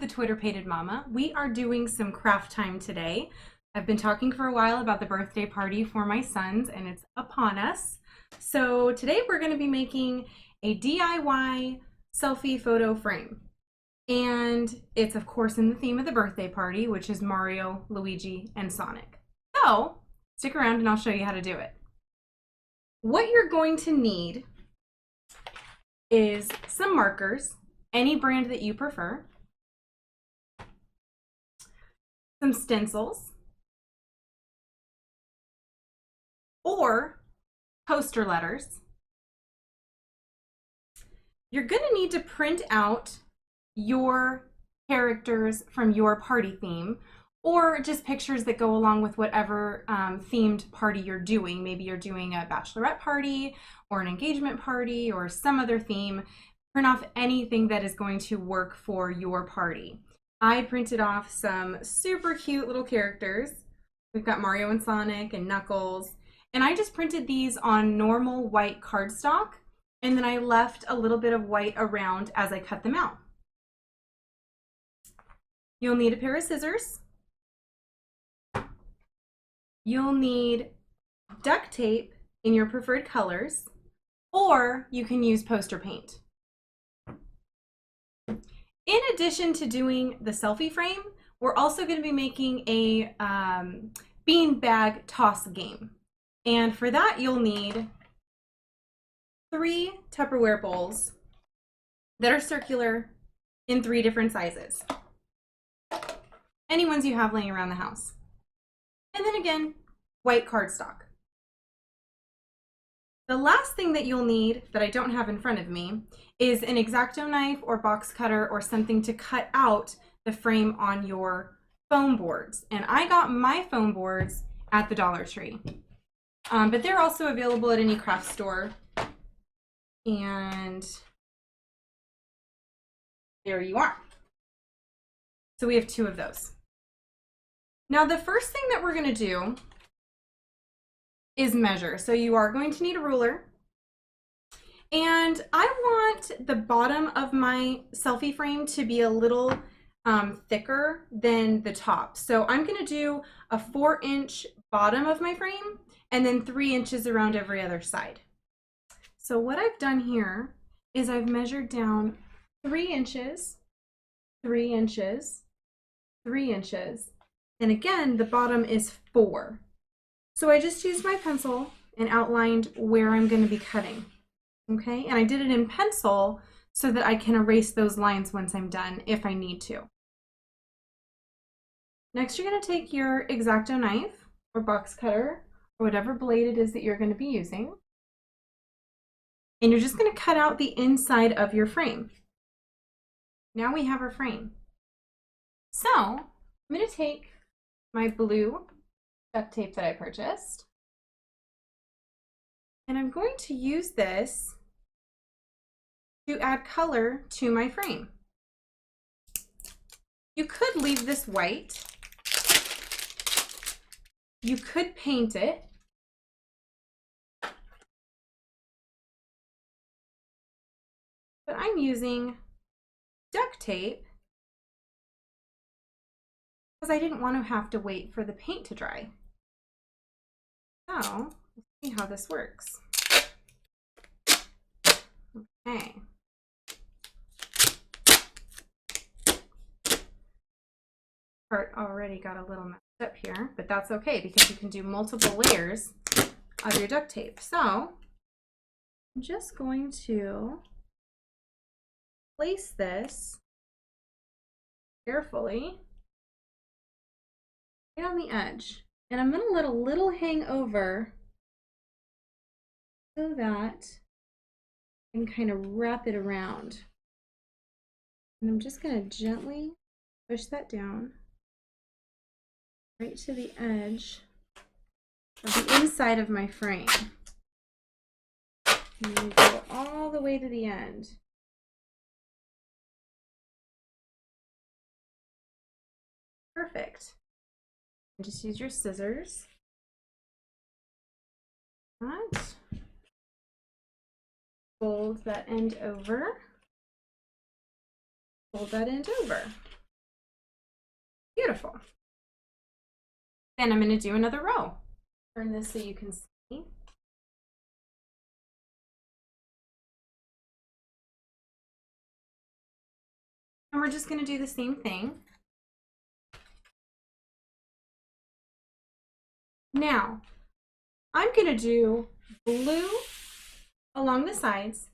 the Twitter-pated mama. We are doing some craft time today. I've been talking for a while about the birthday party for my sons, and it's upon us. So today we're going to be making a DIY selfie photo frame. And it's of course in the theme of the birthday party, which is Mario, Luigi, and Sonic. So stick around and I'll show you how to do it. What you're going to need is some markers, any brand that you prefer, some stencils, or poster letters. You're going to need to print out your characters from your party theme, or just pictures that go along with whatever themed party you're doing. Maybe you're doing a bachelorette party or an engagement party or some other theme. Print off anything that is going to work for your party. I printed off some super cute little characters. We've got Mario and Sonic and Knuckles, and I just printed these on normal white cardstock, and then I left a little bit of white around as I cut them out. You'll need a pair of scissors. You'll need duct tape in your preferred colors, or you can use poster paint. In addition to doing the selfie frame, we're also going to be making a beanbag toss game. And for that, you'll need 3 Tupperware bowls that are circular in 3 different sizes. Any ones you have laying around the house. And then again, white cardstock. The last thing that you'll need that I don't have in front of me is an X-Acto knife or box cutter or something to cut out the frame on your foam boards. And I got my foam boards at the Dollar Tree. But they're also available at any craft store. And there you are. So we have 2 of those. Now the first thing that we're going to do is measure. So you are going to need a ruler. And I want the bottom of my selfie frame to be a little thicker than the top. So I'm going to do a 4-inch bottom of my frame and then 3 inches around every other side. So what I've done here is I've measured down 3 inches, 3 inches, 3 inches, and again, the bottom is 4. So I just used my pencil and outlined where I'm going to be cutting. Okay, and I did it in pencil so that I can erase those lines once I'm done if I need to. Next, you're going to take your X-Acto knife or box cutter or whatever blade it is that you're going to be using. And you're just going to cut out the inside of your frame. Now we have our frame. So I'm going to take my blue duct tape that I purchased, and I'm going to use this to add color to my frame. You could leave this white. You could paint it. But I'm using duct tape because I didn't want to have to wait for the paint to dry. So, let's see how this works. Okay. Part already got a little messed up here, but that's okay because you can do multiple layers of your duct tape. So, I'm just going to place this carefully right on the edge, and I'm going to let a little hang over so that I can kind of wrap it around. And I'm just going to gently push that down right to the edge of the inside of my frame. And then go all the way to the end. Perfect. Just use your scissors. That. Fold that end over. Fold that end over. Beautiful. Then I'm going to do another row. Turn this so you can see. And we're just going to do the same thing. Now, I'm going to do blue along the sides,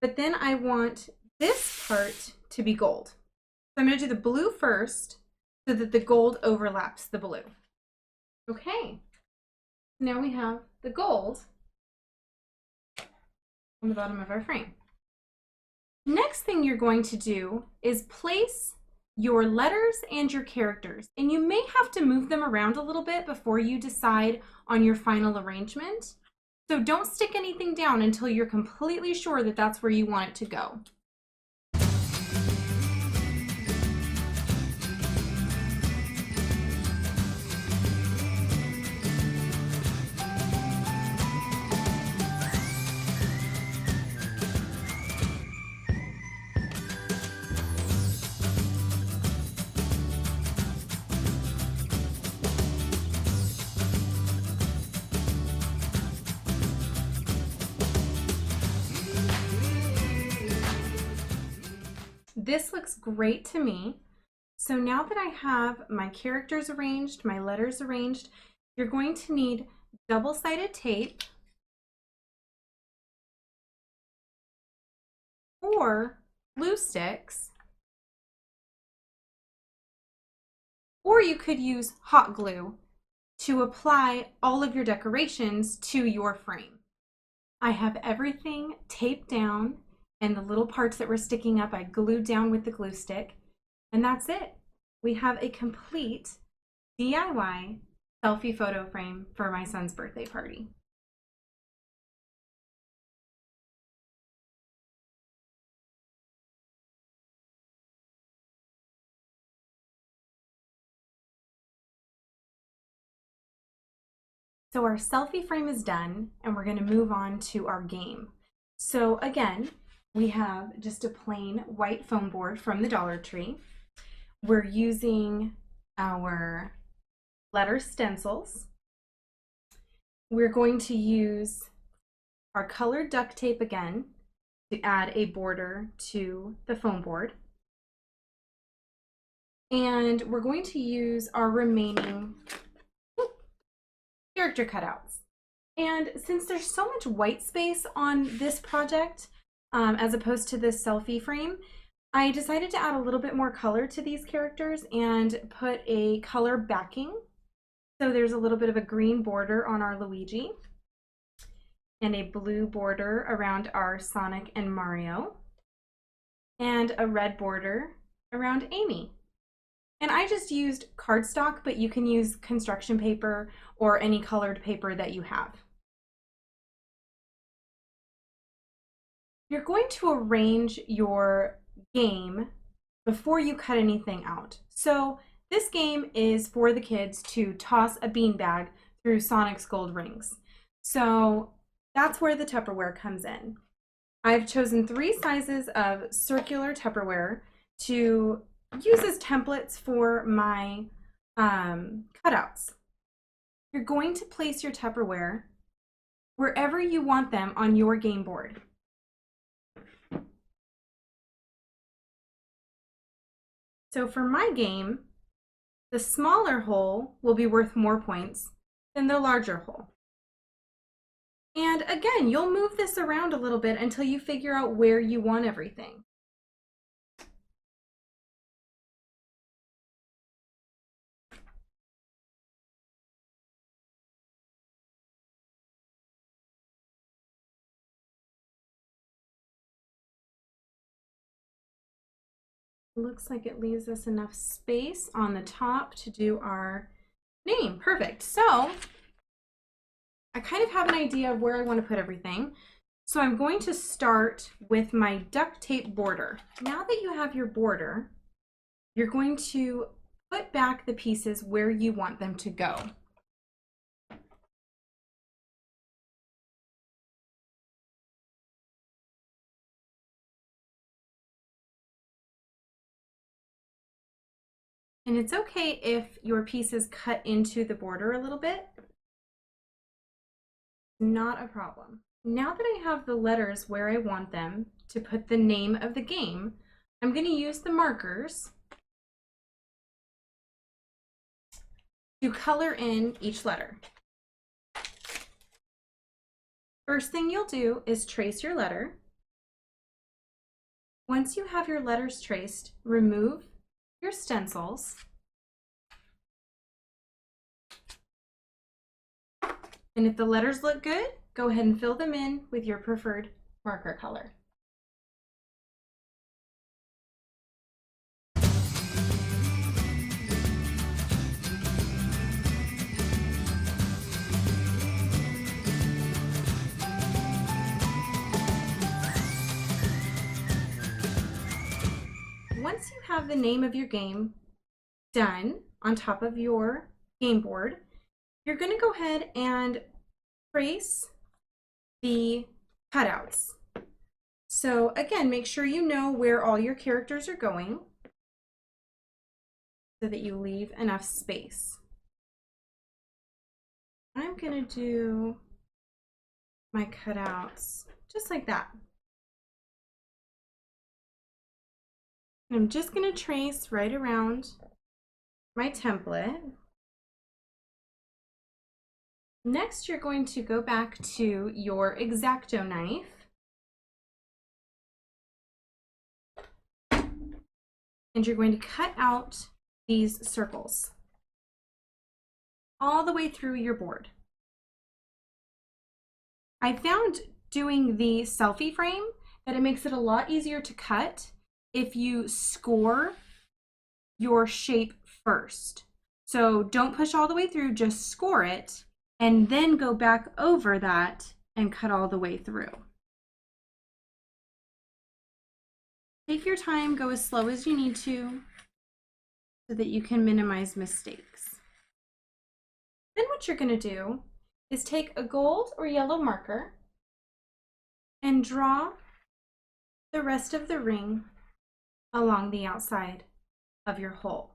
but then I want this part to be gold. So I'm going to do the blue first so that the gold overlaps the blue. Okay, now we have the gold on the bottom of our frame. Next thing you're going to do is place your letters and your characters, and you may have to move them around a little bit before you decide on your final arrangement. So don't stick anything down until you're completely sure that that's where you want it to go. This looks great to me. So now that I have my characters arranged, my letters arranged, you're going to need double-sided tape or glue sticks, or you could use hot glue to apply all of your decorations to your frame. I have everything taped down, and the little parts that were sticking up I glued down with the glue stick, and that's it. We have a complete DIY selfie photo frame for my son's birthday party. So our selfie frame is done, and we're going to move on to our game. So again, we have just a plain white foam board from the Dollar Tree. We're using our letter stencils. We're going to use our colored duct tape again to add a border to the foam board. And we're going to use our remaining character cutouts. And since there's so much white space on this project, as opposed to this selfie frame, I decided to add a little bit more color to these characters and put a color backing. So there's a little bit of a green border on our Luigi and a blue border around our Sonic and Mario and a red border around Amy. And I just used cardstock, but you can use construction paper or any colored paper that you have. You're going to arrange your game before you cut anything out. So this game is for the kids to toss a beanbag through Sonic's gold rings. So that's where the Tupperware comes in. I've chosen 3 sizes of circular Tupperware to use as templates for my cutouts. You're going to place your Tupperware wherever you want them on your game board. So for my game, the smaller hole will be worth more points than the larger hole. And again, you'll move this around a little bit until you figure out where you want everything. Looks like it leaves us enough space on the top to do our name. Perfect. So I kind of have an idea of where I want to put everything. So I'm going to start with my duct tape border. Now that you have your border, you're going to put back the pieces where you want them to go. And it's okay if your piece is cut into the border a little bit. Not a problem. Now that I have the letters where I want them to put the name of the game, I'm going to use the markers to color in each letter. First thing you'll do is trace your letter. Once you have your letters traced, remove your stencils. And if the letters look good, go ahead and fill them in with your preferred marker color. Once you have the name of your game done on top of your game board, you're going to go ahead and trace the cutouts. So again, make sure you know where all your characters are going so that you leave enough space. I'm going to do my cutouts just like that. I'm just going to trace right around my template. Next, you're going to go back to your X-Acto knife and you're going to cut out these circles all the way through your board. I found doing the selfie frame that it makes it a lot easier to cut if you score your shape first. So don't push all the way through, just score it and then go back over that and cut all the way through. Take your time, go as slow as you need to so that you can minimize mistakes. Then what you're going to do is take a gold or yellow marker and draw the rest of the ring along the outside of your hole.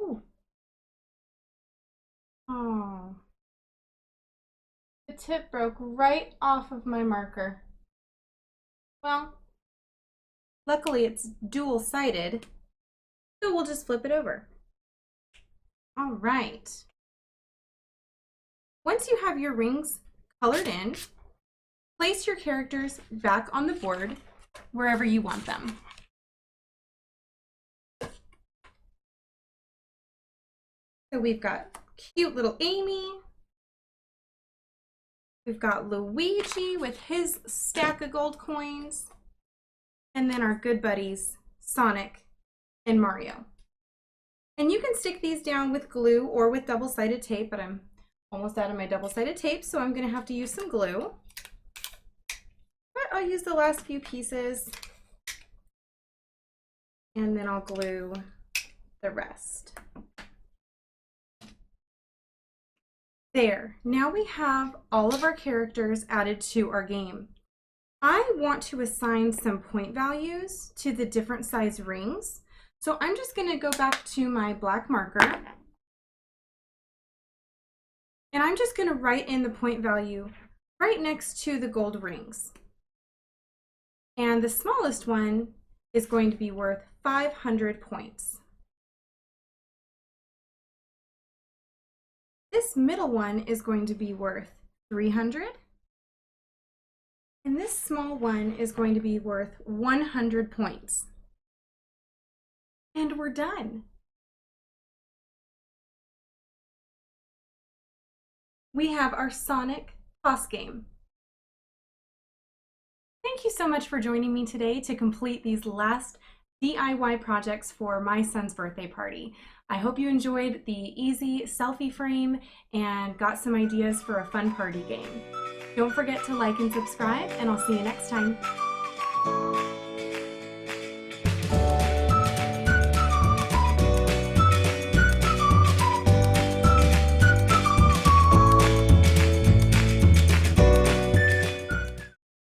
Ooh. Oh, the tip broke right off of my marker. Well, luckily it's dual-sided, so we'll just flip it over. All right. Once you have your rings colored in, place your characters back on the board wherever you want them. So we've got cute little Amy. We've got Luigi with his stack of gold coins. And then our good buddies, Sonic and Mario. And you can stick these down with glue or with double-sided tape, but I'm almost out of my double-sided tape, so I'm going to have to use some glue. But I'll use the last few pieces, and then I'll glue the rest. There, now we have all of our characters added to our game. I want to assign some point values to the different size rings. So I'm just going to go back to my black marker and I'm just going to write in the point value right next to the gold rings. And the smallest one is going to be worth 500 points. This middle one is going to be worth 300. And this small one is going to be worth 100 points. And we're done. We have our Sonic toss game. Thank you so much for joining me today to complete these last DIY projects for my son's birthday party. I hope you enjoyed the easy selfie frame and got some ideas for a fun party game. Don't forget to like and subscribe, and I'll see you next time.